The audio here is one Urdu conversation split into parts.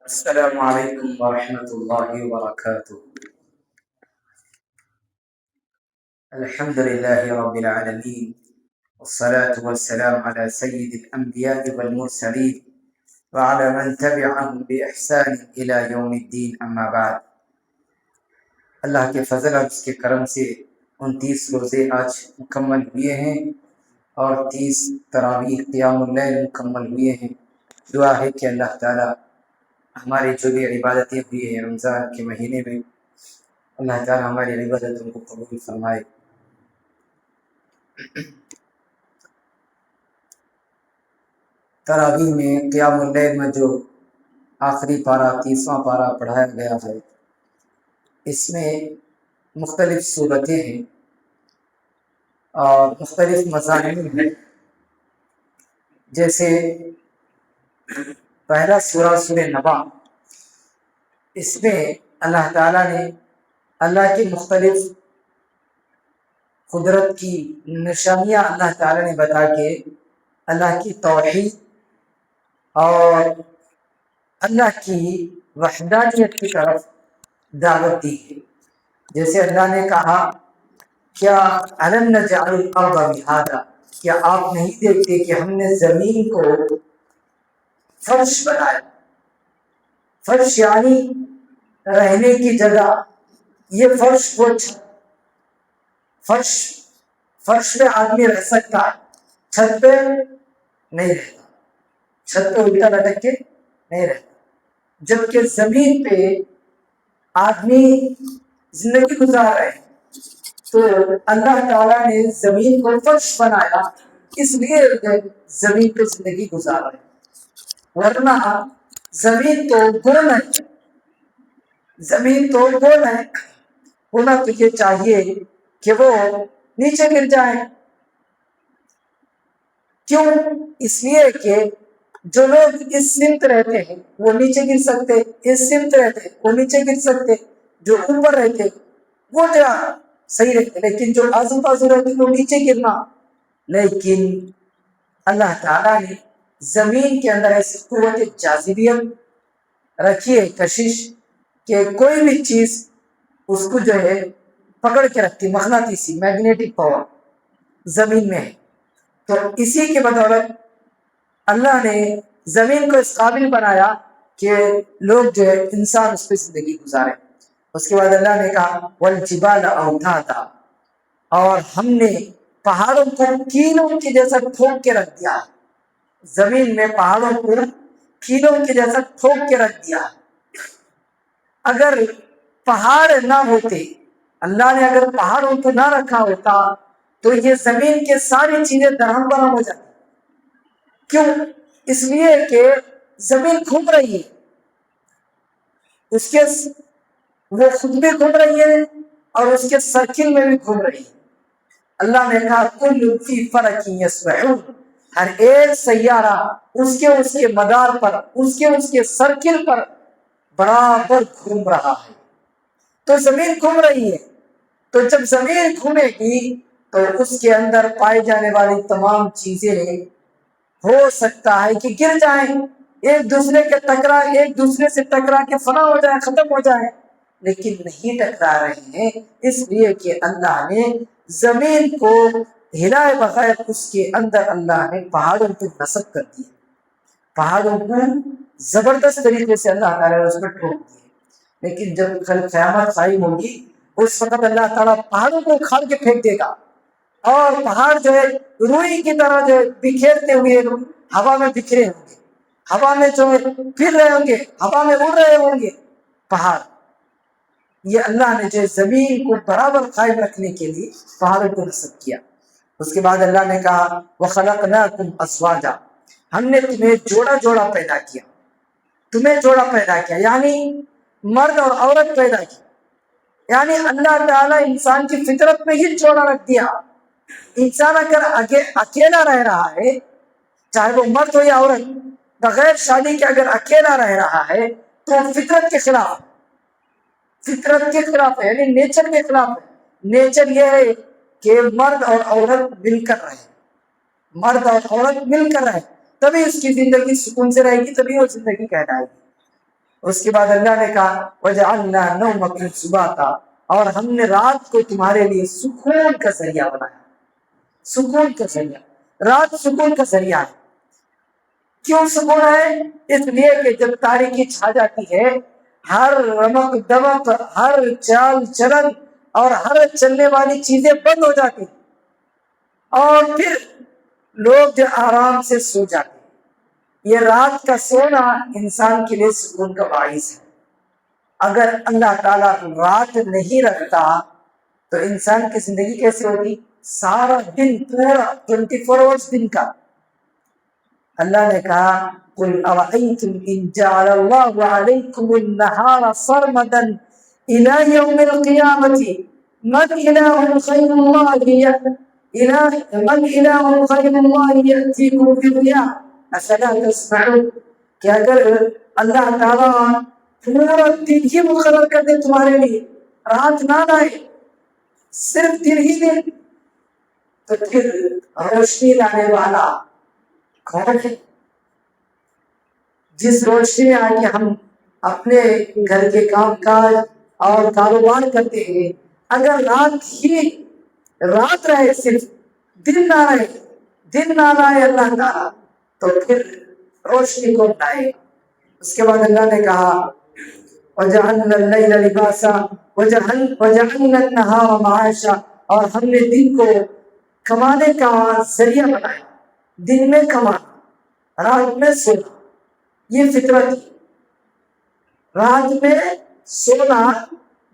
السلام علیکم ورحمۃ اللہ وبرکاتہ۔ الحمد للہ رب العالمین، والصلاة والسلام على سید الانبیاء والمرسلین وعلى من تبعهم بإحسان الى یوم الدین، اما بعد۔ اللہ کے فضل اور اس کے کرم سے 29 روزے آج مکمل ہوئے ہیں اور 30 تراویح قیام اللیل مکمل ہوئے ہیں۔ دعا ہے کہ اللہ تعالی ہماری جو بھی عبادتیں ہوئی ہیں رمضان کے مہینے میں، اللہ تعالی ہماری عبادتوں کو قبول فرمائے۔ تراویح میں قیام اللیل میں جو آخری پارہ 30واں پارہ پڑھایا گیا ہے، اس میں مختلف صورتیں ہیں اور مختلف مضامین ہیں۔ جیسے پہلا سورہ نبا، اس میں اللہ تعالیٰ نے اللہ کی مختلف قدرت کی نشانیاں اللہ تعالیٰ نے بتا کے اللہ کی توحید اور اللہ کی وحدانیت کی طرف دعوت دی ہے۔ جیسے اللہ نے کہا، کیا الم نجعل الارض مہادا، کیا آپ نہیں دیکھتے کہ ہم نے زمین کو فرش بنایا۔ فرش یعنی رہنے کی جگہ، یہ فرش وہ فرش پہ آدمی رہ سکتا ہے، چھت پہ نہیں رہتا، چھت پہ الٹا لٹک کے نہیں رہتا، جبکہ زمین پہ آدمی زندگی گزار رہے ہیں۔ تو اللہ تعالیٰ نے زمین کو فرش بنایا، اس لیے زمین پہ زندگی گزار رہے ہیں، ورنہ زمین تو گول ہے، زمین تو گول ہے، ہونا تو یہ چاہیے کہ وہ نیچے گر جائے۔ کیوں؟ اس لیے کہ جو لوگ اس سمت رہتے ہیں وہ نیچے گر سکتے، اس سمت رہتے وہ نیچے گر سکتے، جو اوپر رہتے وہ کیا صحیح رہتے، لیکن جو آزو بازو رہتے وہ نیچے گرنا۔ لیکن اللہ تعالیٰ نے زمین کے اندر ایسی قوت جاذبیت رکھی ہے، کشش، کہ کوئی بھی چیز اس کو جو ہے پکڑ کے رکھتی، مغناطیسی میگنیٹک پاور زمین میں ہے۔ تو اسی کے بدولت اللہ نے زمین کو اس قابل بنایا کہ لوگ جو ہے انسان اس پہ زندگی گزارے۔ اس کے بعد اللہ نے کہا والجبال اوتادا، اور ہم نے پہاڑوں کو کینوں کے جیسا ٹھوک کے رکھ دیا، زمین میں پہاڑوں کو کینوں کے جیسا ٹھوک کے رکھ دیا۔ اگر پہاڑ نہ ہوتے، اللہ نے اگر پہاڑوں کو نہ رکھا ہوتا تو یہ زمین کے ساری چیزیں درہم برہم ہو جاتی۔ کیوں؟ اس لیے کہ زمین گھوم رہی ہے، اس کے وہ خود بھی گھوم رہی ہے اور اس کے سرکل میں بھی گھوم رہی ہے۔ اللہ نے کہا کل فی فلک یسبحون، ہر ایک سیارہ اس کے مدار پر، اس کے سرکل پر برابر گھوم رہا ہے۔ تو زمین گھوم رہی ہے، تو جب زمین گھومے گی تو اس کے اندر پائی جانے والی تمام چیزیں ہو سکتا ہے کہ گر جائیں، ایک دوسرے سے ٹکرا کے فنا ہو جائیں، ختم ہو جائیں، لیکن نہیں ٹکرا رہے ہیں، اس لیے کہ اللہ نے زمین کو ہلائے بغیر اس کے اندر اللہ نے پہاڑوں پہ نصب کر دی، پہاڑوں کو زبردست طریقے سے اللہ تعالیٰ نے اس پر ٹھوک دیے۔ لیکن جب کل قیامت قائم ہوگی اس وقت اللہ تعالیٰ پہاڑوں کو اکھاڑ کے پھینک دے گا، اور پہاڑ جو ہے روئی کی طرح جو ہے بکھیرتے ہوئے ہوا میں بکھرے ہوں گے، ہوا میں جو ہے پھر رہے ہوں گے، ہوا میں اڑ رہے ہوں گے پہاڑ۔ یہ اللہ نے جو زمین کو برابر قائم رکھنے کے لیے پہاڑوں کو نصب کیا۔ اس کے بعد اللہ نے کہا وَخَلَقْنَاكُمْ أَزْوَاجًا، ہم نے تمہیں جوڑا جوڑا پیدا کیا، تمہیں جوڑا پیدا کیا یعنی مرد اور عورت پیدا کی، یعنی اللہ تعالیٰ انسان کی فطرت میں ہی جوڑا رکھ دیا۔ انسان اگر اکیلا رہ رہا ہے، چاہے وہ مرد ہو یا عورت، بغیر شادی کے اگر اکیلا رہ رہا ہے تو فطرت کے خلاف، فطرت کے خلاف ہے، یعنی نیچر کے خلاف ہے۔ نیچر یہ ہے کہ مرد اور عورت مل کر رہے، مرد اور عورت مل کر رہے، تبھی اس کی زندگی سکون سے رہے گی, تبھی وہ زندگی کہلائے گی. اس کے بعد اللہ نے کہا وَجَعَلْنَا نَوْمَكُمْ سُبَاتًا, اور ہم نے رات کو تمہارے لیے سکون کا ذریعہ بنایا. سکون کا ذریعہ, رات سکون کا ذریعہ ہے. کیوں سکون ہے؟ اس لیے کہ جب تاریکی چھا جاتی ہے, ہر رمق دمق, ہر چال چلن اور ہر چلنے والی چیزیں بند ہو جاتی, اور پھر لوگ جو آرام سے سو جاتے. یہ رات کا سونا انسان کے لیے سکون کا باعث ہے. اگر اللہ تعالیٰ رات نہیں رکھتا تو انسان کی زندگی کیسے ہوگی؟ سارا دن پورا 24 آورس دن کا. اللہ نے کہا قُلْ أَرَأَيْتُمْ إِنْ جَعَلَ اللَّهُ عَلَيْكُمُ النَّهَارَ سَرْمَدًا إِلَى يَوْمِ الْقِيَامَةِ مَنْ إِلَٰهٌ غَيْرُ اللَّهِ يَأْتِيكُمْ بِضِيَاءٍ أَفَلَا تَسْمَعُونَ. کہ اگر اللہ تعالیٰ پورا دن ہی مقرر کر دے تمہارے لیے, رات نہ لائے, صرف دن ہی دن, تو پھر روشنی لانے والا کون ہے؟ جس روشنی میں آ کے ہم اپنے گھر کے کام کاج اور کاروبار کرتے ہیں, اگر رات رہے, صرف دن نہ رہے, دن نہ لائے اللہ تعالیٰ, تو پھر روشنی کو لائے. اس کے بعد اللہ نے کہا وَجَعَلْنَا اللَّيْلَ لِبَاسًا وَجَعَلْنَا النَّهَارَ مَعَاشًا, اور ہم نے دن کو کمانے کا ذریعہ بنایا. دن میں کمانا, رات میں سونا, یہ فطرت ہے. رات میں سونا,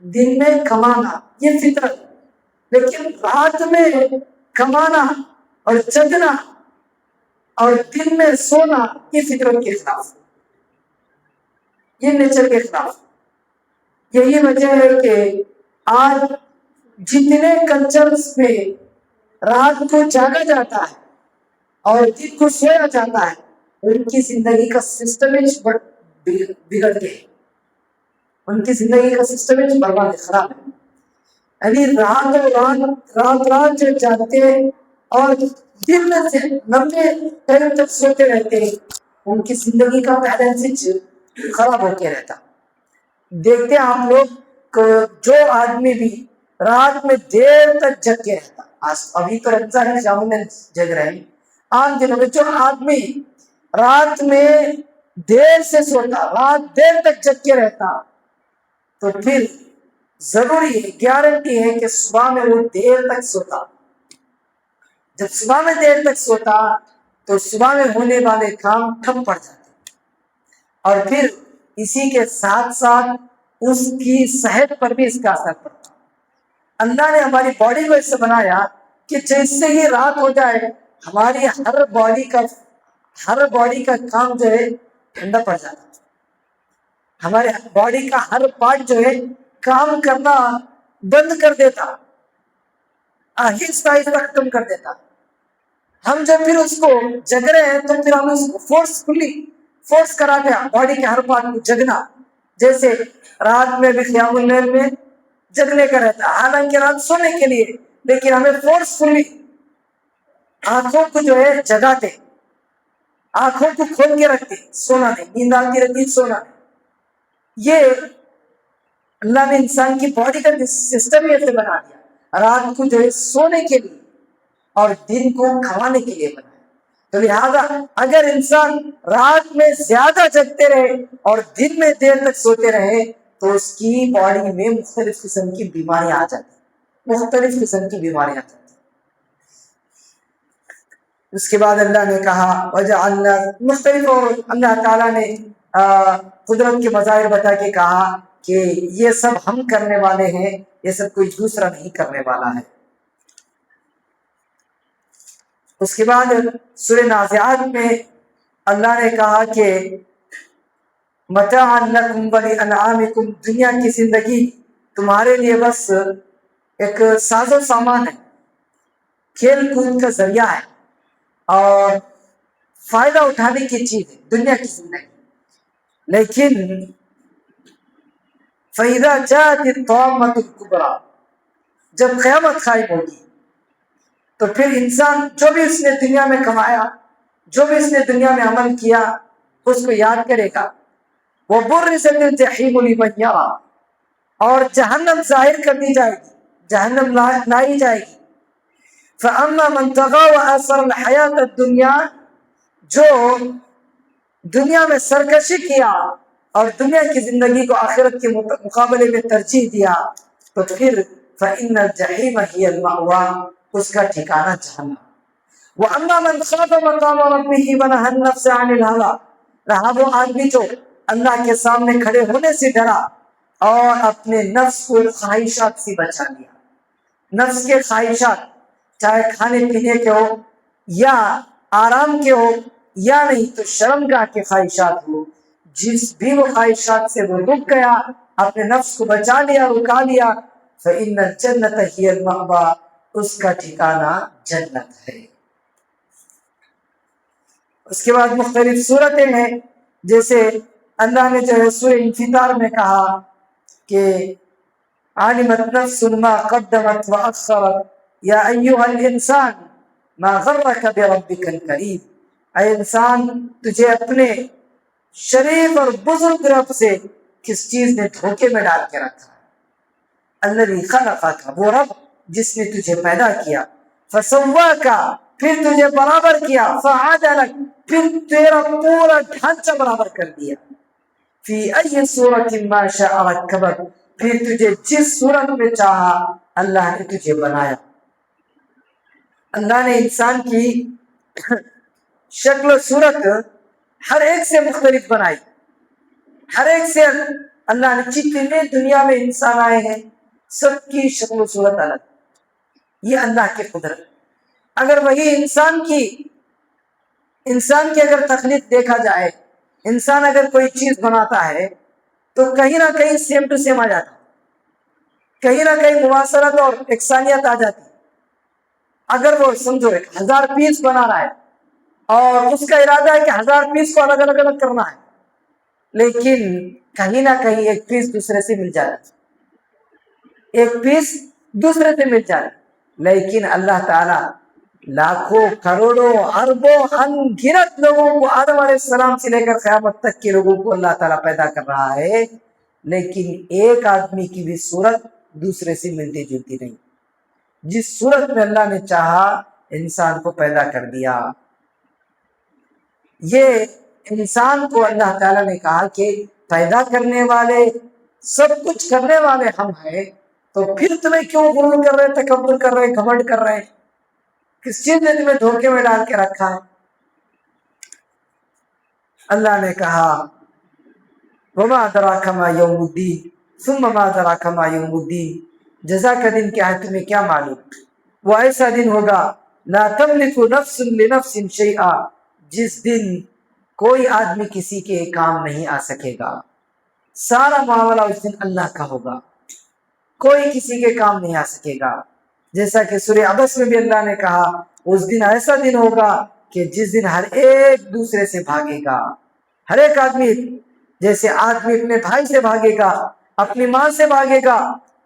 دن میں کمانا, یہ فطرت. لیکن رات میں کمانا اور جگنا اور دن میں سونا, یہ فطرت کے خلاف, یہ نیچر کے خلاف. یہی وجہ ہے کہ آج جتنے کلچرز میں رات کو جاگا جاتا ہے اور دن کو سویا جاتا ہے, ان کی زندگی کا سسٹم بگڑ گئے, ان کی زندگی کا سسٹم برباد خراب ہے. یعنی رات جو جاگتے ہیں اور دن میں سے 90 ٹائم تک سوتے رہتے ہیں, ان کی زندگی کا بیلنس خراب ہو کے رہتا. دیکھتے ہیں آپ لوگ جو آدمی بھی رات میں دیر تک جگ کے رہتا, ابھی تو رمضان ہے, شام میں جگ رہے ہیں, عام دنوں میں جو آدمی رات میں دیر سے سوتا, رات دیر تک جگ کے رہتا, تو پھر ضروری ہے, گارنٹی ہے کہ صبح میں وہ دیر تک سوتا. جب صبح میں دیر تک سوتا تو صبح میں ہونے والے کام ٹھپ پڑ جاتے, اور پھر اسی کے ساتھ ساتھ اس کی صحت پر بھی اس کا اثر پڑتا. اللہ نے ہماری باڈی کو ایسے بنایا کہ جیسے ہی رات ہو جائے ہماری ہر باڈی کا کام جو ہے ٹھنڈا پڑ جاتا. ہمارے باڈی کا ہر پارٹ جو ہے کام کرنا بند کر دیتا, آہستہ آہستہ ختم کر دیتا. ہم جب پھر اس کو جگ رہے ہیں تو پھر ہم اس کو فورس کرا دیا باڈی کے ہر پارٹ کو جگنا. جیسے رات میں بھی قیام اللیل میں جگنے کا رہتا, حالانکہ رات سونے کے لیے, لیکن ہمیں فورسفلی آنکھوں کو جو ہے جگاتے, آنکھوں کو کھول کے رکھتے, سونا نہیں, نیند آتی رہتی, سونا نہیں. یہ اللہ نے انسان کی باڈی کا سسٹم ایسے بنا دیا, رات کو جو ہے سونے کے لیے اور دن کو کھوانے کے لیے بنا. تو لہذا اگر انسان رات میں زیادہ جگتے رہے اور دن میں دیر تک سوتے رہے تو اس کی باڈی میں مختلف قسم کی بیماریاں آ جاتی, مختلف قسم کی بیماریاں آ جاتی. اس کے بعد اللہ نے کہا وجعلنا مختلف, اور اللہ تعالیٰ نے قدرت کے مظاہر بتا کے کہا کہ یہ سب ہم کرنے والے ہیں, یہ سب کوئی دوسرا نہیں کرنے والا ہے. اس کے بعد سورہ نازعات میں اللہ نے کہا کہ متاعا لکم ولانعامکم, دنیا کی زندگی تمہارے لیے بس ایک ساز و سامان ہے, کھیل کود کا ذریعہ ہے اور فائدہ اٹھانے کی چیز ہے دنیا کی زندگی. لیکن فَإِذَا جَاءَتِ الطَّامَّةُ الْكُبْرَىٰ, جب قیامت قائم ہوگی تو پھر انسان جو بھی اس نے دنیا میں کمایا جو بھی اس نے دنیا میں عمل کیا اس کو یاد کرے گا. وَبُرِّزَتِ الْجَحِيمُ لِمَنْ يَرَىٰ، اور جہنم ظاہر کر دی جائے گی، جہنم لائی جائے گی. فَأَمَّا مَنْ طَغَىٰ وَآثَرَ الْحَيَاةَ الدُّنْيَا، جو دنیا میں سرکشی کیا اور دنیا کی زندگی کو آخرت کے مقابلے میں ترجیح دیا، تو پھر فَإِنَّ الْجَحِيمَ هِيَ الْمَأْوَىٰ، اس کا ٹھکانہ جہنم. وَأَمَّا مَنْ خَافَ مَقَامَ رَبِّهِ وَنَهَى النَّفْسَ عَنِ الْهَوَىٰ، رہا وہ آدمی جو اللہ کے سامنے کھڑے ہونے سے ڈرا اور اپنے نفس کو خواہشات سے بچا لیا. نفس کے خواہشات، چاہے کھانے پینے کے ہو یا آرام کے ہو یا نہیں تو شرمگاہ کے خواہشات ہو، جس بھی وہ خواہشات سے وہ رک گیا، اپنے نفس کو بچا لیا، رکا لیا، فَإِنَّ الْجَنَّةَ هِيَ الْمَأْوَىٰ، اس کا ٹھکانہ جنت ہے. اس کے بعد مختلف صورتیں ہیں، جیسے اللہ نے جو ہے سورہ انفطار میں کہا کہ عالمت نفس ما قدمت وأخرت یا ایھا الانسان ما غرک بربک الکریم، اے انسان تجھے اپنے شریف اور بزرگ رب سے کس چیز نے دھوکے میں ڈال کے رکھا ہے. الذی خلقک، وہ رب جس نے تجھے پیدا کیا، فسواک، پھر تجھے برابر کیا، فعدلک، پھر تیرا پورا ڈھانچہ برابر کر دیا، فی ای صورت ما شاء رکبک، پھر تجھے جس صورت میں چاہا اللہ نے تجھے بنایا. اللہ نے انسان کی شکل و صورت ہر ایک سے مختلف بنائی، ہر ایک سے اللہ نے جتنے دنیا میں انسان آئے ہیں سب کی شکل و صورت الگ. یہ اللہ کی قدرت. اگر وہی انسان کی اگر تخلیق دیکھا جائے، انسان اگر کوئی چیز بناتا ہے تو کہیں نہ کہیں سیم ٹو سیم آ جاتا، کہیں نہ کہیں مواصلت اور یکسانیت آ جاتی. اگر وہ سمجھو 1000 پیس بنا رہا ہے اور اس کا ارادہ ہے کہ 1000 پیس کو الگ الگ کرنا ہے، لیکن کہیں نہ کہیں ایک پیس دوسرے سے مل جائے، ایک پیس دوسرے سے مل جائے. لیکن اللہ تعالیٰ لاکھوں کروڑوں اربوں ان گنت لوگوں کو آدم علیہ السلام سے لے کر قیامت تک کے لوگوں کو اللہ تعالیٰ پیدا کر رہا ہے، لیکن ایک آدمی کی بھی صورت دوسرے سے ملتی جلتی نہیں. جس صورت میں اللہ نے چاہا انسان کو پیدا کر دیا. یہ انسان کو اللہ تعالیٰ نے کہا کہ پیدا کرنے والے، سب کچھ کرنے والے ہم ہیں، تو پھر تمہیں کیوں غرور کر رہے، تکبر کر رہے، گھمنڈ کر رہے؟ کس چیز نے تمہیں دھوکے میں ڈال کے رکھا ہے؟ اللہ نے کہا وما ادراک ما یوم الدین ثم ما ادراک ما یوم الدین، جزا کا دن کیا ہے تمہیں کیا معلوم؟ وہ ایسا دن ہوگا لا تملک نفس لنفس شیئا، جس دن کوئی آدمی کسی کے کام نہیں آ سکے گا. سارا معاملہ اس دن اللہ کا ہوگا، کوئی کسی کے کام نہیں آ سکے گا. جیسا کہ سورہ عبس میں بھی اللہ نے کہا اس دن ایسا دن ہوگا کہ جس دن ہر ایک دوسرے سے بھاگے گا. ہر ایک آدمی، جیسے آدمی اپنے بھائی سے بھاگے گا، اپنی ماں سے بھاگے گا،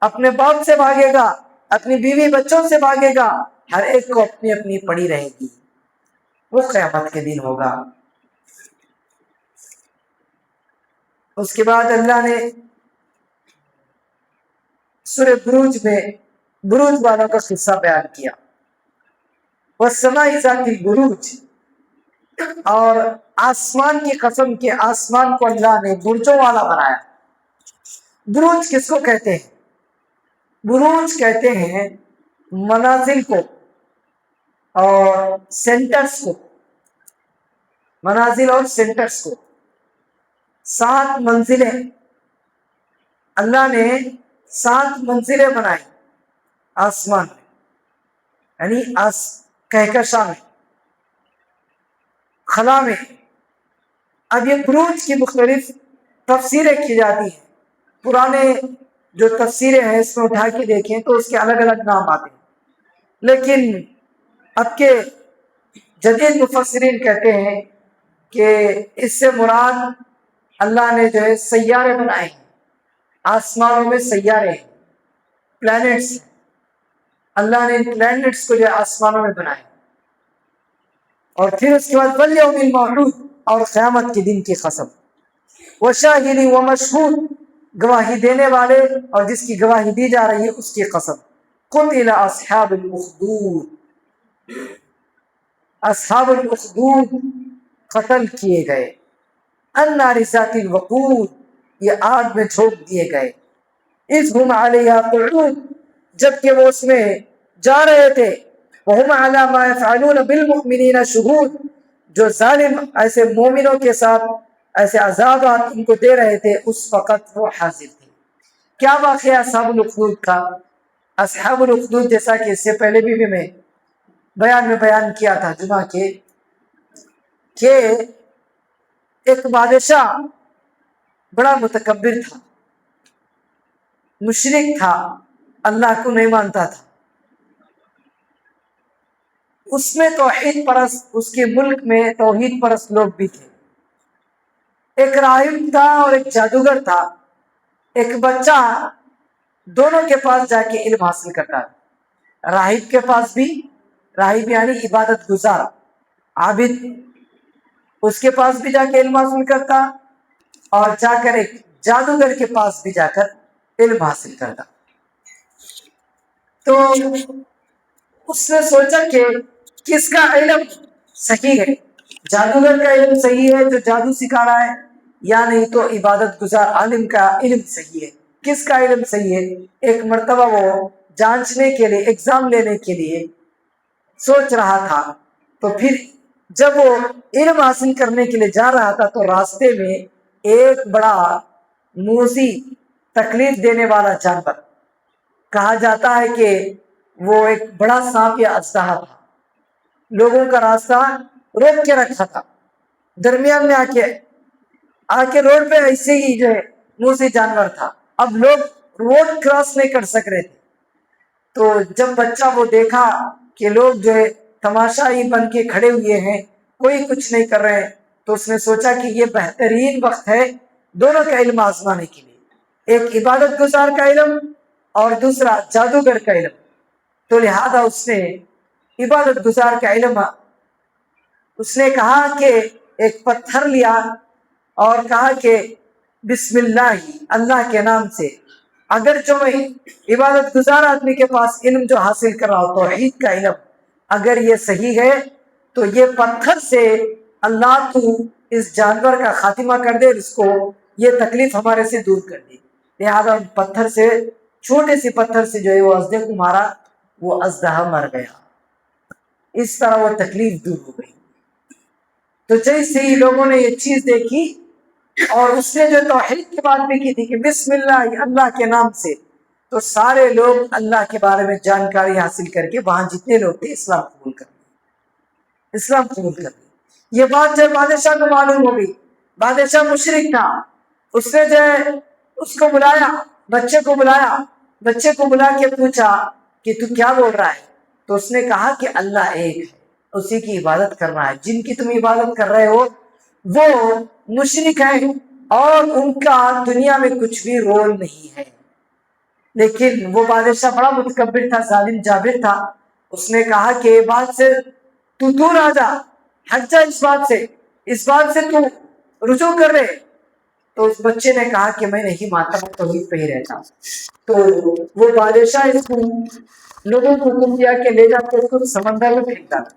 اپنے باپ سے بھاگے گا، اپنی بیوی بچوں سے بھاگے گا، ہر ایک کو اپنی اپنی پڑی رہے گی. وہ قیامت کے دن ہوگا. اس کے بعد اللہ نے سورہ بروج میں بروج والوں کا قصہ بیان کیا. وَالسَّمَاءِ ذَاتِ الْبُرُوجِ، اور آسمان کی قسم کہ آسمان کو اللہ نے برجوں والا بنایا. بروج کس کو کہتے ہیں؟ بروج کہتے ہیں منازل کو اور سینٹرز کو، منازل اور سینٹرز کو. 7 منزلیں اللہ نے 7 منزلیں بنائی آسمان میں، یعنی کہکشاں میں، خلا میں. اب یہ بروج کی مختلف تفسیریں کی جاتی ہیں. پرانے جو تفسیریں ہیں اس میں اٹھا کے دیکھیں تو اس کے الگ الگ نام آتے ہیں، لیکن اب کے جدید مفسرین کہتے ہیں کہ اس سے مراد اللہ نے جو ہے سیارے بنائے ہیں، آسمانوں میں سیارے ہیں، پلانٹس ہیں. اللہ نے ان پلانٹس کو جو ہے آسمانوں میں بنائے. اور پھر اس کے بعد والیوم الموعود، اور قیامت کے دن کی قسم، وشاہد ومشہود، گواہی دینے والے اور جس کی گواہی دی جا رہی ہے اس کی قسم. قتل اصحاب الاخدود، اصحاب الاخدود قتل کیے گئے. النار ذات الوقود، یہ آگ میں جھونک دیے گئے. اذ ہم علیہا قعود، جبکہ وہ اس میں جا رہے تھے. وہم علی ما یفعلون بالمؤمنین شہود، جو ظالم ایسے مومنوں کے ساتھ ایسے عذابات ان کو دے رہے تھے اس وقت وہ حاضر تھے. کیا واقعہ اصحاب الاخدود کا؟ اصحاب الاخدود جیسا کہ اس سے پہلے بھی میں بیان کیا تھا جمعہ کے، کہ ایک بادشاہ بڑا متکبر تھا، مشرک تھا، اللہ کو نہیں مانتا تھا. اس میں توحید پرست، اس کے ملک میں توحید پرست لوگ بھی تھے. ایک راہب تھا اور ایک جادوگر تھا. ایک بچہ دونوں کے پاس جا کے علم حاصل کرتا ہے. راہب کے پاس بھی، راہب یعنی عبادت گزار عابد، اس کے پاس بھی جا کے علم حاصل کرتا، اور جا کر ایک جادوگر کے پاس بھی جا کر علم حاصل کرتا. تو اس نے سوچا کہ کس کا علم صحیح ہے، جادوگر کا علم صحیح ہے جو جادو سکھا رہا ہے، یا نہیں تو عبادت گزار عالم کا علم صحیح ہے، کس کا علم صحیح ہے. ایک مرتبہ وہ جانچنے کے لیے، ایگزام لینے کے لیے سوچ رہا تھا. تو پھر جب وہ علم حاصل کرنے کے لیے جا رہا تھا تو راستے میں ایک بڑا موذی، تکلیف دینے والا جانور، کہا جاتا ہے کہ وہ ایک بڑا سانپ یا اژدہا تھا، لوگوں کا راستہ روک کے رکھا تھا. درمیان میں آ کے روڈ پہ ایسے ہی جو ہے موذی جانور تھا. اب لوگ روڈ کراس نہیں کر سک رہے تھے. تو جب بچہ وہ دیکھا کہ لوگ جو ہے تماشا ہی بن کے کھڑے ہوئے ہیں، کوئی کچھ نہیں کر رہے ہیں، تو اس نے سوچا کہ یہ بہترین وقت ہے دونوں کا علم آزمانے کے لیے، ایک عبادت گزار کا علم اور دوسرا جادوگر کا علم. تو لہذا اس نے عبادت گزار کا علم، اس نے کہا کہ ایک پتھر لیا اور کہا کہ بسم اللہ، اللہ کے نام سے، اگر جو میں عبادت گزار آدمی کے پاس علم جو حاصل کر رہا ہوں توحید کا علم، اگر یہ صحیح ہے تو یہ پتھر سے اللہ تو اس جانور کا خاتمہ کر دے، اس کو یہ تکلیف ہمارے سے دور کر دے. لہٰذا پتھر سے، چھوٹے سے پتھر سے جو ہے وہ اژدہے کو مارا، وہ اژدہا مر گیا. اس طرح وہ تکلیف دور ہو گئی. تو جیسے ہی لوگوں نے یہ چیز دیکھی، اور اس نے جو توحید کی بات بھی کی تھی کہ بسم اللہ، اللہ کے نام سے، تو سارے لوگ اللہ کے بارے میں جانکاری حاصل کر کے وہاں جتنے لوگ تھے اسلام قبول کر لیا، اسلام قبول کر لیا. یہ بات جو بادشاہ کو معلوم ہو گئی. بادشاہ مشرک تھا، اس نے جو ہے اس کو بلایا، بچے کو بلایا، بچے کو بلا کے پوچھا کہ تو کیا بول رہا ہے؟ تو اس نے کہا کہ اللہ ایک ہے، اسی کی عبادت کرنا ہے. جن کی تم عبادت کر رہے ہو وہ مشرک ہیں اور ان کا دنیا میں کچھ بھی رول نہیں ہے. لیکن وہ بادشاہ بڑا متکبر تھا، ظالم جابر تھا. اس نے کہا کہ بات سے تو دور آ جا، ہٹ جا اس بات سے تو رجوع کر رہے. تو اس بچے نے کہا کہ میں نہیں مانتا، میں توحید پہ ہی رہتا. تو وہ بادشاہ اس کو لوگوں کو حکم دیا کہ لے جا کے اس کو سمندر میں پھینک ڈالا.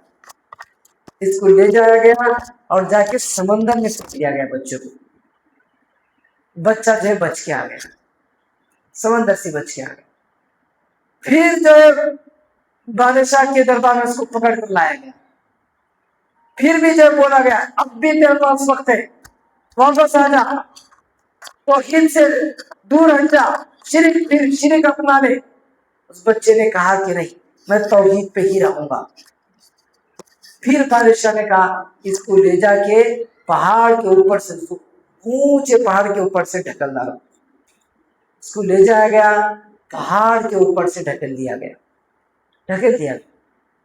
اس کو لے جایا گیا اور جا کے سمندر میں پھینک دیا گیا بچے کو. بچہ جو ہے بچ کے آ گیا، سمندر سے بچ کے آ گیا. پھر جو ہے بادشاہ کے دربار میں اس کو پکڑ کر لایا گیا. پھر بھی جو بولا گیا اب بھی تیرے پاس وقت ہے، واپس آ جا، توحید سے دور ہٹ جا، شرک اپنا لے. اس بچے نے کہا کہ نہیں، میں توحید پہ ہی رہوں گا. پھر بادشاہ نے کہا اس کو لے جا کے پہاڑ کے اوپر سے، اونچے پہاڑ کے اوپر سے ڈھکل ڈالا. اس کو لے جایا گیا، پہاڑ کے اوپر سے ڈھکل دیا گیا.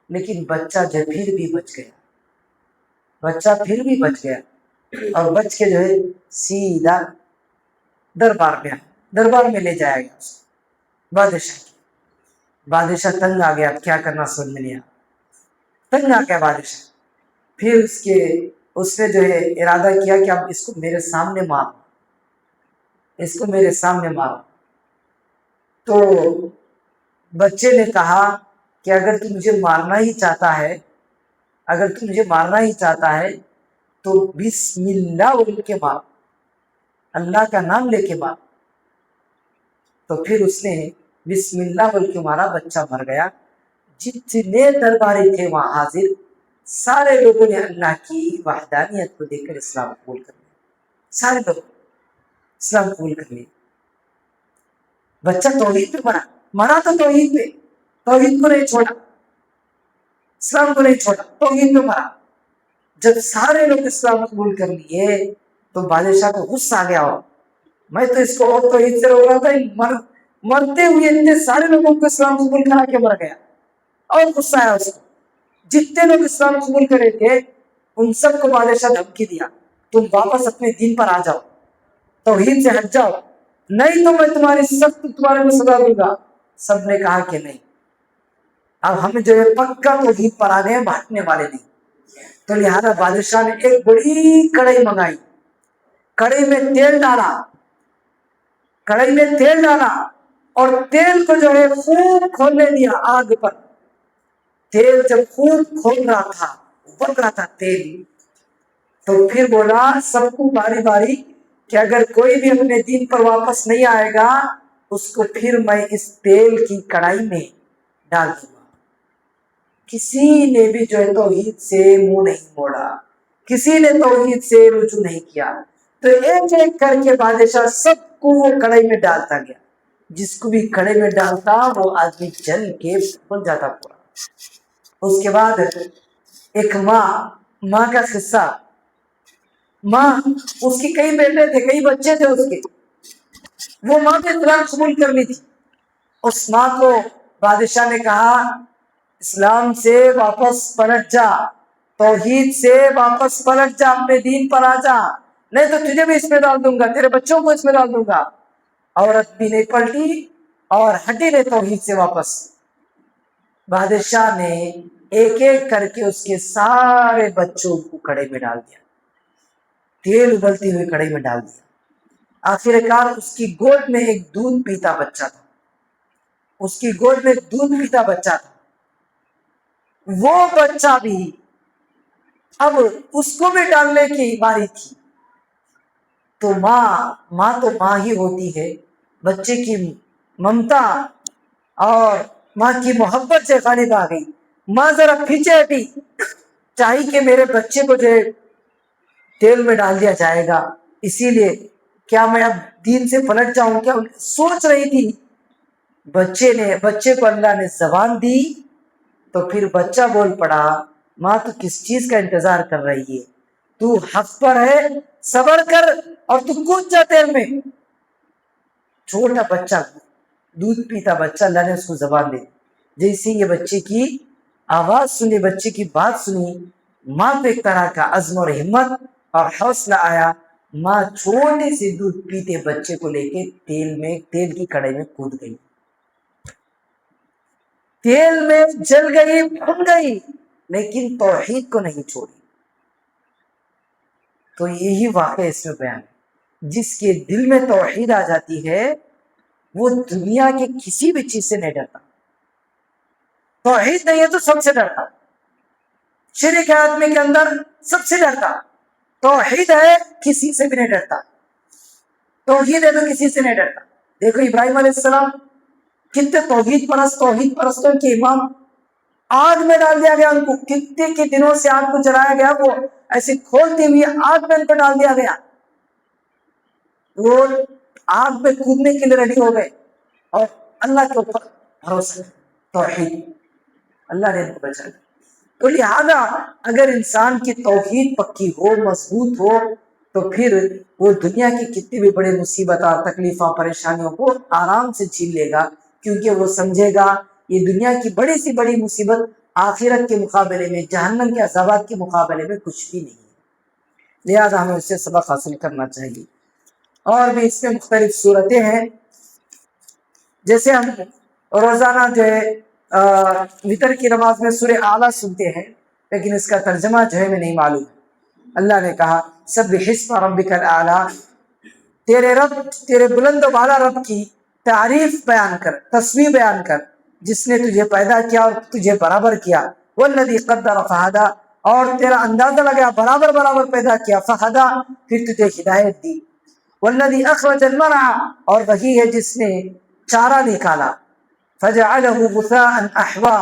لیکن بچہ جو پھر بھی بچ گیا، بچہ پھر بھی بچ گیا، اور بچ کے جو ہے سیدھا دربار میں لے جایا گیا اس کو بادشاہ تنگ آ گیا. اب کیا کرنا سمجھ میں نہیں آیا، تنگ آ گیا بادشاہ. پھر اس نے جو ہے ارادہ کیا کہ اب اس کو میرے سامنے مارو، اس کو میرے سامنے مارو۔ تو بچے نے کہا کہ اگر تو مجھے مارنا ہی چاہتا ہے، اگر تو مجھے مارنا ہی چاہتا ہے تو بسم اللہ بول کے مار، اللہ کا نام لے کے مار۔ تو پھر اس نے بسم اللہ بول کے مارا، بچہ مر گیا۔ جتنے درباری تھے وہاں حاضر، سارے لوگوں نے اللہ کی وحدانیت کو دیکھ کر اسلام قبول کر لیا، سارے لوگ اسلام قبول کر لیا۔ بچہ توحید پہ مرا تو توحید پہ، توحید کو نہیں چھوڑا، اسلام کو نہیں چھوڑا، توحید پہ مرا۔ جب سارے لوگ اسلام قبول کر لیے تو بادشاہ کو غصہ آ گیا، ہو میں تو اس کو اور توحید سے روک رہا تھا، مرتے ہوئے اتنے سارے لوگوں کو اسلام قبول کرا کے مر گیا، اور غصہ آیا اس کو۔ جتنے لوگ اسلام قبول کرے تھے ان سب کو بادشاہ دھمکی دیا، تم واپس اپنے دین پر آ جاؤ، توحید سے ہٹ جاؤ، نہیں تو میں تمہاری سخت تمہارے میں سزا دوں گا۔ سب نے کہا کہ نہیں، اب ہم جو ہے پکا توحید پر آ گئے، بھٹکنے والے نہیں۔ تو لہذا بادشاہ نے ایک بڑی کڑھائی منگائی، کڑھائی میں تیل ڈالا، کڑھائی میں تیل ڈالا اور تیل کو جو ہے خوب کھولنے دیا آگ پر۔ تیل جب خوب کھول رہا تھا، ابل رہا تھا تیل، تو پھر بولا سب کو باری باری کہ اگر کوئی بھی اپنے دین پر واپس نہیں آئے گا اس کو پھر میں اس تیل کی کڑھائی میں ڈال دوں گا۔ کسی نے بھی جو ہے توحید سے منہ نہیں موڑا، کسی نے توحید سے رجوع نہیں کیا۔ تو ایک ایک کر کے بادشاہ سب کو وہ کڑھائی میں ڈالتا گیا، جس کو بھی کڑھائی میں ڈالتا وہ آدمی جل کے بن جاتا پورا۔ اس کے بعد ایک ماں کا قصہ، ماں، اس کی کئی بیٹے تھے، کئی بچے تھے اس کے، وہ ماں نے اسلام قبول کر لی تھی۔ اس ماں کو بادشاہ نے کہا اسلام سے واپس پلٹ جا، توحید سے واپس پلٹ جا، اپنے دین پر آ جا، نہیں تو تجھے بھی اس میں ڈال دوں گا، تیرے بچوں کو اس میں ڈال دوں گا۔ عورت بھی نہیں پلٹی اور ہٹی نہیں توحید سے واپس۔ بادشاہ نے ایک ایک کر کے اس کے سارے بچوں کو کڑھائی میں ڈال دیا، تیل ابلتی ہوئی کڑھائی میں ڈال دیا۔ آخر کار اس کی گود میں ایک دودھ پیتا بچہ تھا، اس کی گود میں دودھ پیتا بچہ تھا، وہ بچہ بھی اب اس کو بھی ڈالنے کی باری تھی۔ تو ماں تو ماں ہی ہوتی ہے، بچے کی ممتا اور ماں کی محبت سے غالب آ گئی۔ ماں ذرا پیچھے ہٹی، چاہیے کہ میرے بچے کو جو تیل میں ڈال دیا جائے گا، اسی لیے کیا میں اب دین سے پلٹ جاؤں کیا، سوچ رہی تھی۔ بچے کو اللہ نے زبان دی تو پھر بچہ بول پڑا ماں تو کس چیز کا انتظار کر رہی ہے، تو حق پر ہے، صبر کر اور تو کود جا تیل میں۔ چھوٹا بچہ، دودھ پیتا بچہ، اللہ نے اس کو زبان دی۔ جیسے یہ بچے کی آواز سنی، بچے کی بات سنی، ماں کو ایک طرح کا عزم اور ہمت اور حوصلہ آیا، ماں چھوٹے سے دودھ پیتے بچے کو لے کے تیل کی کڑھائی میں کود گئی، تیل میں جل گئی، بھن گئی، لیکن توحید کو نہیں چھوڑی۔ تو یہی واقعہ اس میں بیان ہے، جس کے دل میں توحید آ جاتی ہے وہ دنیا کے کسی بھی چیز سے نہیں ڈرتا۔ توحید نہیں ہے تو سب سے ڈرتا، شرک ہے آدمی کے اندر سب سے ڈرتا، توحید ہے کسی سے بھی نہیں ڈرتا، توحید ہے تو کسی سے نہیں ڈرتا۔ دیکھو ابراہیم علیہ السلام کتنے توحید پرستوں کے امام، آگ میں ڈال دیا گیا ان کو، کتنے کے دنوں سے آگ کو جلایا گیا، وہ ایسے کھولتی ہوئی آگ میں ان کو ڈال دیا گیا، وہ آگ میں کودنے کے لیے ریڈی ہو گئے، اور اللہ کے اوپر بھروسہ، توحید، اللہ نے ان کو بچا لیا۔ تو لہذا اگر انسان کی توحید پکی ہو، مضبوط ہو، تو پھر وہ دنیا کی کتنی بھی بڑے مصیبت اور تکلیفوں پریشانیوں کو آرام سے جھیل لے گا، کیونکہ وہ سمجھے گا یہ دنیا کی بڑی سی بڑی مصیبت آخرت کے مقابلے میں، جہنم کے عذابات کے مقابلے میں کچھ بھی نہیں ہے۔ لہذا ہمیں اس سے سبق حاصل کرنا چاہیے۔ اور بھی اس میں مختلف صورتیں ہیں، جیسے ہم روزانہ جو ہے وتر کی نماز میں سورہ اعلیٰ سنتے ہیں، لیکن اس کا ترجمہ جو ہے میں نہیں معلوم. اللہ نے کہا سبح اسم ربک الاعلی، تیرے رب، تیرے بلند و بالا رب کی تعریف بیان کر، تسبیح بیان کر، جس نے تجھے پیدا کیا اور تجھے برابر کیا. والذی قدر فہدی، اور تیرا اندازہ لگا برابر برابر پیدا کیا، فہدی، پھر تجھے ہدایت دی. والذی اخرج المرعى، اور وہی ہے جس نے چارہ نکالا، فجعلہ غثاء احوا،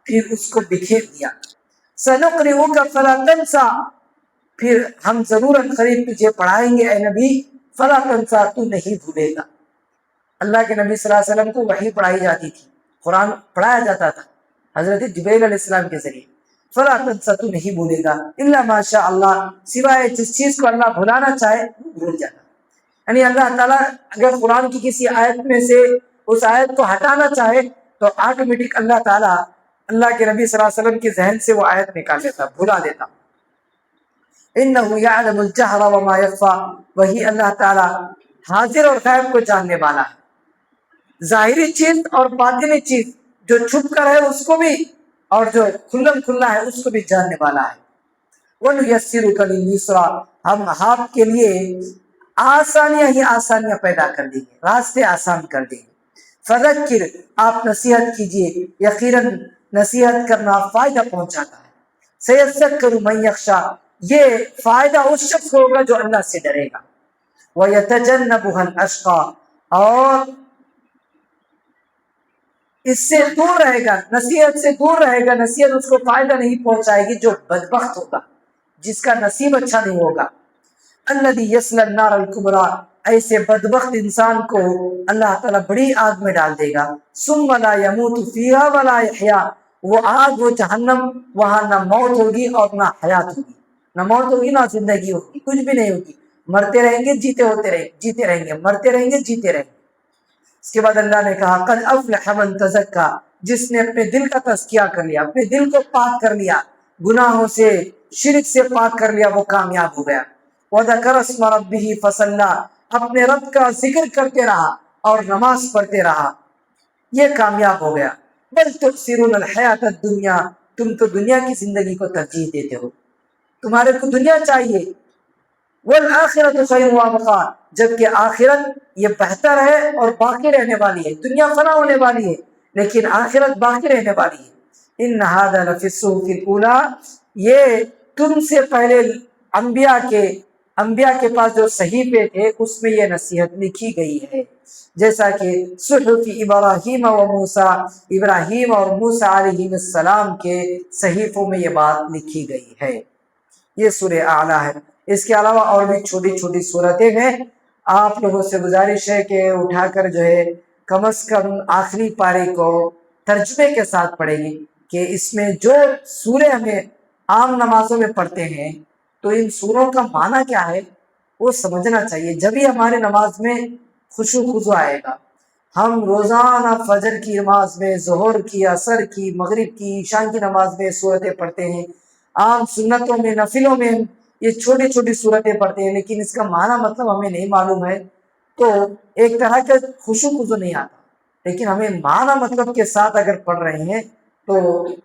پھر اس کو بکھیر دیا. سنقرئک فلا تنسى، پھر ہم ضرور قریب تجھے پڑھائیں گے اے نبی، فلا تنسى، تو نہیں بھولے گا. اللہ کے نبی صلی اللہ علیہ وسلم کو وحی پڑھائی جاتی تھی، قرآن پڑھایا جاتا تھا حضرت جبریل علیہ السلام کے ذریعے. فلا تنسى، تو نہیں بھولے گا، الا ما شاء اللہ، سوائے جس چیز کو اللہ بھلانا چاہے بھول جاتا. یعنی اللہ تعالیٰ اگر قرآن کی کسی آیت میں سے اس آیت کو ہٹانا چاہے تو آٹومیٹک اللہ تعالیٰ اللہ کے نبی صلی اللہ علیہ وسلم کے ذہن سے وہ آیت نکال لیتا، بھلا دیتا. انہ یعلم الجہر وما یخفی، وہی اللہ تعالیٰ حاضر اور غائب کو جاننے والا ہے، ظاہری چیز اور باطنی چیز، جو چھپ کر ہے اس کو بھی اور جو کھلم کھلا ہے اس کو بھی جاننے والا ہے. وَنُيَسِّرُكَ لِلْيُسْرَىٰ، ہم آپ کے لیے آسانیاں ہی آسانیاں پیدا کر دیں گے، راستے آسان کر دیں گے. فذکر، آپ نصیحت کیجئے، یقیناً نصیحت کرنا فائدہ پہنچاتا ہے. سیذکر من یخشی، یہ فائدہ اس شخص کو ہوگا جو اللہ سے ڈرے گا. ویتجنبها الاشقی، اور اس سے دور رہے گا، نصیحت سے دور رہے گا، نصیحت اس کو فائدہ نہیں پہنچائے گی، جو بدبخت ہوگا، جس کا نصیب اچھا نہیں ہوگا. الذی یصلی النار الکبریٰ، ایسے بدبخت انسان کو اللہ تعالیٰ بڑی آگ میں ڈال دے گا. ثم لا یموت فیہا ولا یحییٰ، وہ آگ، وہ جہنم، وہاں نہ موت ہوگی اور نہ حیات ہوگی، نہ موت ہوگی نہ زندگی ہوگی، کچھ بھی نہیں ہوگی. مرتے رہیں گے، جیتے رہیں گے، مرتے رہیں گے، جیتے رہیں گے. اس کے بعد اللہ نے کہا قد افلح من تزکا، جس نے اپنے دل کا تزکیہ کر لیا، اپنے دل کو پاک کر لیا، گناہوں سے، شرک سے پاک کر لیا، وہ کامیاب ہو گیا. وذکر اسم ربہ فصلی، اپنے رب کا ذکر کرتے رہا اور نماز پڑھتے رہا، یہ کامیاب ہو گیا. بل تؤثرون الحیاۃ الدنیا، تم تو دنیا کی زندگی کو ترجیح دیتے ہو، تمہارے کو دنیا چاہیے. والآخرۃ خیر وابقیٰ، جبکہ آخرت یہ بہتر ہے اور باقی رہنے والی ہے. دنیا فنا ہونے والی ہے لیکن آخرت باقی رہنے والی ہے. ان ھذا لفی الصحف الاولی، یہ تم سے پہلے انبیاء کے پاس جو صحیفے تھے اس میں یہ نصیحت لکھی گئی ہے، جیسا کہ صحف ابراہیم و موسیٰ، ابراہیم اور موسیٰ علیہ السلام کے صحیفوں میں یہ بات لکھی گئی ہے. یہ سورہ اعلیٰ ہے. اس کے علاوہ اور بھی چھوٹی چھوٹی صورتیں ہیں. آپ لوگوں سے گزارش ہے کہ اٹھا کر جو ہے کم از کم آخری پارے کو ترجمے کے ساتھ پڑھیں گے، کہ اس میں جو سورے ہمیں عام نمازوں میں پڑھتے ہیں تو ان سوروں کا معنی کیا ہے وہ سمجھنا چاہیے. جبھی ہمارے نماز میں خشوع خضوع آئے گا. ہم روزانہ فجر کی نماز میں، ظہر کی، عصر کی، مغرب کی، عشاء کی نماز میں صورتیں پڑھتے ہیں، عام سنتوں میں، نفلوں میں یہ چھوٹی چھوٹی صورتیں پڑھتے ہیں، لیکن اس کا معنی مطلب ہمیں نہیں معلوم ہے تو ایک طرح کا خشوع خضوع نہیں آتا. لیکن ہمیں معنی مطلب کے ساتھ اگر پڑھ رہے ہیں تو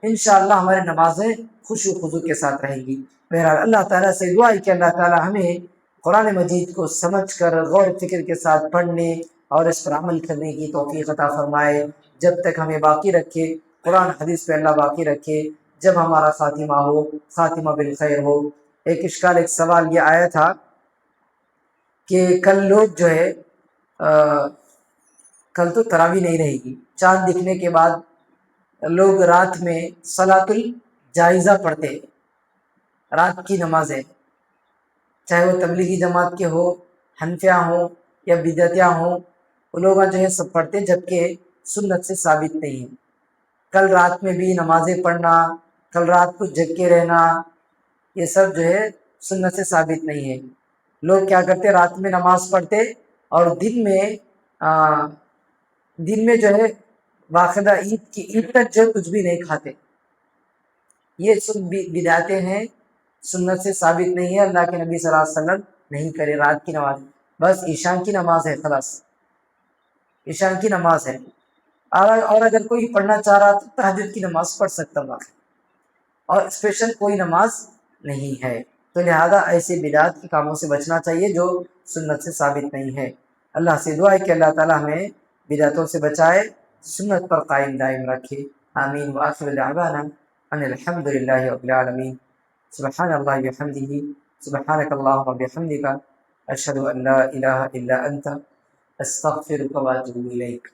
انشاءاللہ ہماری نمازیں خشوع خضوع کے ساتھ رہیں گی. بہرحال اللہ تعالیٰ سے دعا ہے کہ اللہ تعالیٰ ہمیں قرآن مجید کو سمجھ کر غور فکر کے ساتھ پڑھنے اور اس پر عمل کرنے کی توفیق عطا فرمائے. جب تک ہمیں باقی رکھے، قرآن حدیث پہ اللہ باقی رکھے، جب ہمارا خاتمہ ہو، خاتمہ بالخیر ہو. ایک اشکال، ایک سوال یہ آیا تھا کہ کل لوگ جو ہے کل تو تراویح نہیں رہے گی، چاند دکھنے کے بعد لوگ رات میں صلاۃ الجائزہ پڑھتے ہیں، رات کی نمازیں، چاہے وہ تبلیغی جماعت کے ہو، حنفیہ ہوں یا بدعتیہ ہوں، وہ لوگ جو ہے سب پڑھتے، جبکہ سنت سے ثابت نہیں ہے. کل رات میں بھی نمازیں پڑھنا، کل رات کو جگ کے رہنا، یہ سب جو ہے سنت سے ثابت نہیں ہے. لوگ کیا کرتے، رات میں نماز پڑھتے اور دن میں جو ہے باقاعدہ عید تک جو ہے کچھ بھی نہیں کھاتے. یہ سب بدعتیں ہیں، سنت سے ثابت نہیں ہے. اللہ کے نبی صلی اللہ علیہ وسلم نہیں کرے. رات کی نماز بس عشاء کی نماز ہے، خلاص عشاء کی نماز ہے. اور اگر کوئی پڑھنا چاہ رہا تو تہجد کی نماز پڑھ سکتا. باقی اور اسپیشل کوئی نماز نہیں ہے. تو لہذا ایسے بدعت کے کاموں سے بچنا چاہیے جو سنت سے ثابت نہیں ہے. اللہ سے دعا ہے کہ اللہ تعالیٰ ہمیں بدعتوں سے بچائے، سنت پر قائم دائم رکھے. آمین. وآخر دعوانا ان الحمد للہ رب العالمین. سبحان اللہ وبحمدہ، سبحانک اللہم وبحمدک، اشہد ان لا الہ الا انت، استغفرک واتوب الیک.